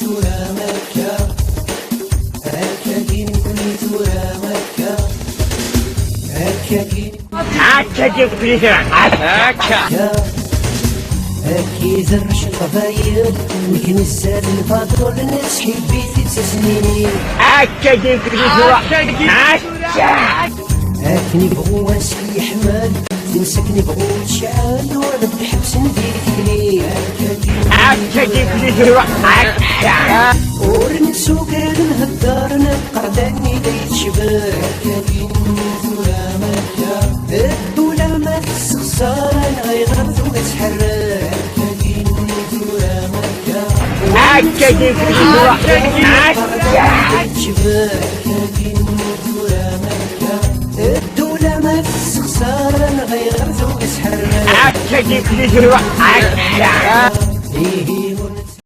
ثورة مكة هكا كين كوني ثورة مكة هكا كين هكا كيف هكا هكي زرش القبايل نكنس الفاضل نسحب بيتي سنيني هكا كيف هكا هاكني بغو واسكي حمال تنسكني بغو تشعل وانا بحبس ندير لي هكا كيف هكا ورنسو كاد نهدر نقرداني دايت شباب هكا ثورة مكة الدولة ما تستخسر انا غيغرد وتحرك ثورة مكة هكا كيف هكا ثورة مكة الدولة ما تستخسر انا غيغرد وتحرك هكا كيف هكا